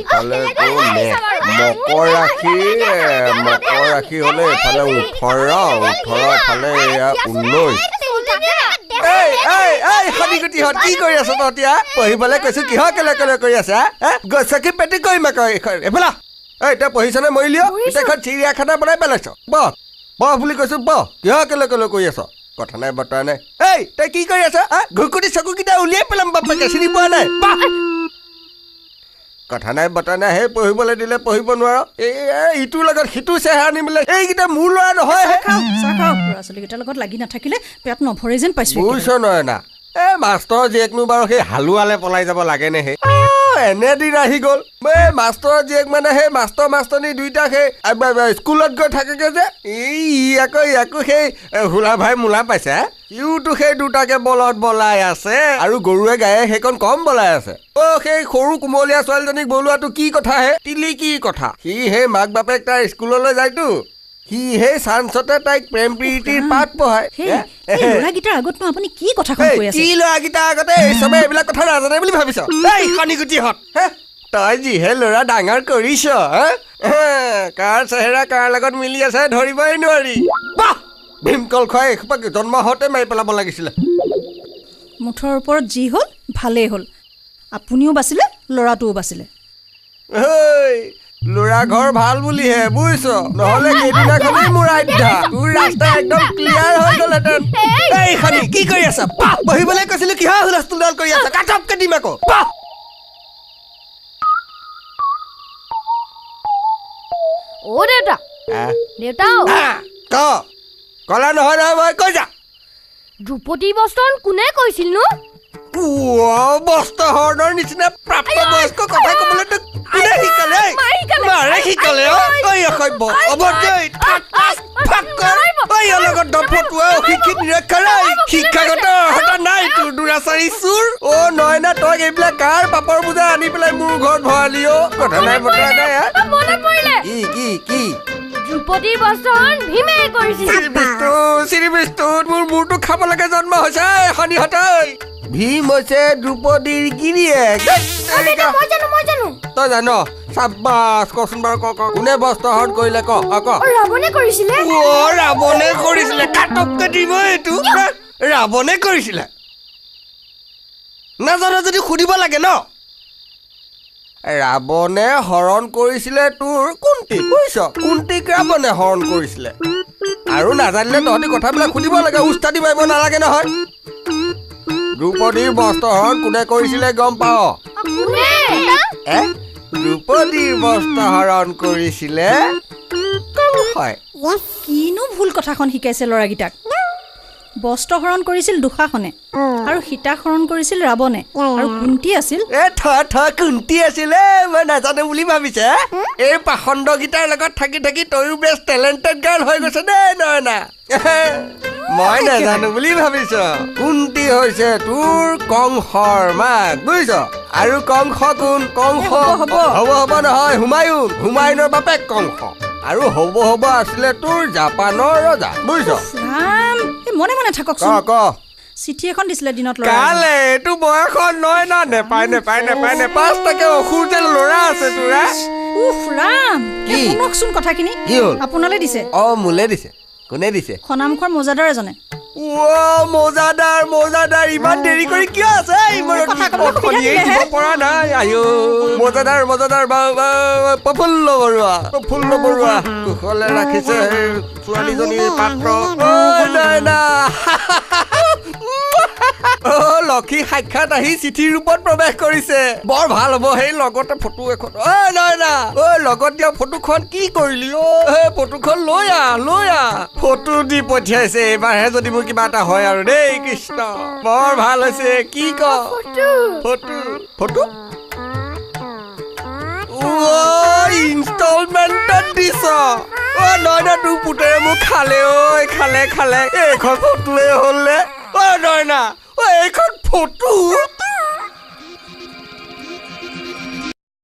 এফালে মকৰ ৰাশি হ'লে এফালে 18 ফালে এয়া 19 খনিগুটিহঁত কি কৰি আছ তই এতিয়া পঢ়িবলৈ কৈছো কিহৰ কেলে কৰি আছা গছকি পেটি কৰিম আকৌ এফালে এতিয়া পঢ়িছনে মৰিলিও এতিয়া এখন চিৰিয়াখানা বনাই পেলাইছ বহ বুলি কৈছো বহ কিহৰ কেলে কৰি আছ কথা নাই বতৰা নাই তই কি কৰি আছ ঘুকুটি চকুকেইটা উলিয়াই পেলাম বাপেকে চিনি পোৱা নাই কথা নাই বতৰা নাই সেই পঢ়িবলৈ দিলে পঢ়িব নোৱাৰ ইটোৰ লগত সিটো চেহেৰা নিমিলে এইকেইটা মোৰ ল'ৰা নহয় ল'ৰা ছোৱালীকেইটাৰ লগত লাগি নাথাকিলে পেট নভৰে যেন পাইছো বুজিছ নহয় না মাষ্টৰৰ জীয়েকনো বাৰু সেই হালোৱালে পলাই যাব লাগে নে সেই এনে দিন আহি গ'ল মাষ্টৰৰ জীয়েক মানে সেই মাষ্টৰনী দুইটা সেই স্কুলত গৈ থাকেগে যে ইয়াকো সেই হোলা ভাই মোলা পাইছে ইউতো সেই দুটাকে বলত বলাই আছে আৰু গৰুৱে গায়ে সেইকণ কম বলাই আছে সেই সৰু কোমলীয়া ছোৱালীজনীক বলোৱাটো কি কথা হে তিলি কি কথা সি সেই মাক বাপেক তাৰ স্কুললৈ যায়তো সি সেই চান্সতে তাইক প্ৰেম প্ৰীতিৰ পাঠ পঢ়ায় ল'ৰাকেইটাৰ আগতনো আপুনি কি কথা কৈ আছে কি ল'ৰাকেইটাৰ আগতে চবে এইবিলাক কথা নাজানে বুলি ভাবিছ খনিগুটিহঁত তই যিহে ল'ৰা ডাঙৰ কৰিছ কাৰ চেহেৰা কাৰ লগত মিলি আছে ধৰিবই নোৱাৰি ভীমকল খুৱাই এসোপাক জন্ম হওঁতে মাৰি পেলাব লাগিছিলে মুঠৰ ওপৰত যি হ'ল ভালেই হ'ল আপুনিও বাচিলে ল'ৰাটোও বাচিলে ল'ৰা ঘৰ ভাল বুলিহে বুজিছ নহ'লে সেইদিনাখনেই মোৰ আধ্যা তোৰ ৰাস্তা একদম ক্লিয়াৰ হৈ গ'লহেঁতেন খনি কি কৰি আছা পঢ়িবলৈ কৈছিলো কিহৰ হুলস্থুল কৰি আছা কাটপকে দিম আকৌ কলা নহয় মই কৈ যা ধ্ৰুপদী বস্ত্ৰহৰণ কোনে কৈছিল নো বস্ত্ৰহৰণৰ নিচিনা প্ৰাপ্তবয়স্ক কথা ক'বলৈ কোনে শিকালে শিক্ষাগত অৰ্হতা নাই তোৰ দুৰাচাৰী চোৰ নয়না তই এইবিলাক কাৰ পাপৰ বোজা আনি পেলাই মোৰ ঘৰত ভৰালি কথা নাই বতৰা নাই কি ধ্ৰুপদীৰ বস্ত্ৰহৰণ ভীমে কৰিছিল মোৰ মূৰটো খাবলৈকে জন্ম হৈছে শনিহঁতই ভীম হৈছে দ্ৰুপদীৰ গিৰিয়েক তই জান চাব্বাছ কচোন বাৰু কোনে বস্ত্ৰহৰণ কৰিলে ৰাৱণে কৰিছিলে কাটপকে দিব এইটো ৰাৱণে কৰিছিলে নাজানো যদি সুধিব লাগে ন ৰাৱণে হৰণ কৰিছিলে তোৰ কুন্তীক বুজিছ কুন্তীক ৰাৱণে হৰণ কৰিছিলে আৰু নাজানিলে তহঁতি কথাবিলাক সুধিব লাগে উস্তাদি মাৰিব নালাগে নহয় দ্ৰুপদীৰ বস্ত্ৰহৰণ কোনে কৰিছিলে গম পাৱ দ্ৰুপদীৰ বস্ত্ৰহৰণ কৰিছিলে কিনো ভুল কথাখন শিকাইছে ল'ৰাকেইটাক বস্ত্ৰহৰণ কৰিছিল দুঃশাসনে আৰু সীতাক হৰণ কৰিছিল ৰাৱণে আৰু কুন্তি আছিল কুন্তি আছিলে মই নাজানো বুলি ভাবিছে এই পাখণ্ডকেইটাৰ লগত থাকি তয়ো বেছ টেলেণ্টেড গাৰ্ল হৈ গৈছে দেই নয়না মই নাজানো বুলি ভাবিছ কুন্তি হৈছে তোৰ কংসৰ মাক বুজিছ আৰু কংস কোন কংস হ'ব নহয় হুমায়ুনৰ বাপেক কংস আৰু হ'ব আছিলে তোৰ জাপানৰ ৰজা বুজিছ মনে মনে থাককচোন চিঠি এখন দিছিলে দিনত কালে এইটো বয়সত নহয় না নেপায় পাঁচটাকে অসুৰ যে ল'ৰা আছে তোৰা শুনকচোন কথাখিনি আপোনালৈ দিছে মোলে দিছে কোনে দিছে খনামুখৰ মৌজাদাৰ এজনে মৌজাদাৰ ইমান দেৰি কৰি কিয় আছে পৰা নাই মৌজাদাৰ প্ৰফুল্ল বৰুৱা কুশলে ৰাখিছে ছোৱালীজনীৰ পাত্ৰ লক্ষী সাক্ষাৎ আহি চিঠিৰ ৰূপত প্ৰৱেশ কৰিছে বৰ ভাল হ'ব সেই লগতে ফটো এখন লগত দিয়া ফটোখন কি কৰিলি সেই ফটোখন লৈ আহ ফটো দি পঠিয়াইছে এইবাৰহে যদি মোৰ কিবা এটা হয় আৰু দেই কৃষ্ণ বৰ ভাল হৈছে কি ফটো ইনষ্টলমেণ্টত দিছ নয়না তোৰ পুতেৰে মোক খালে এইখন ফটোৱে হ'লে নয়না এইখন ফটো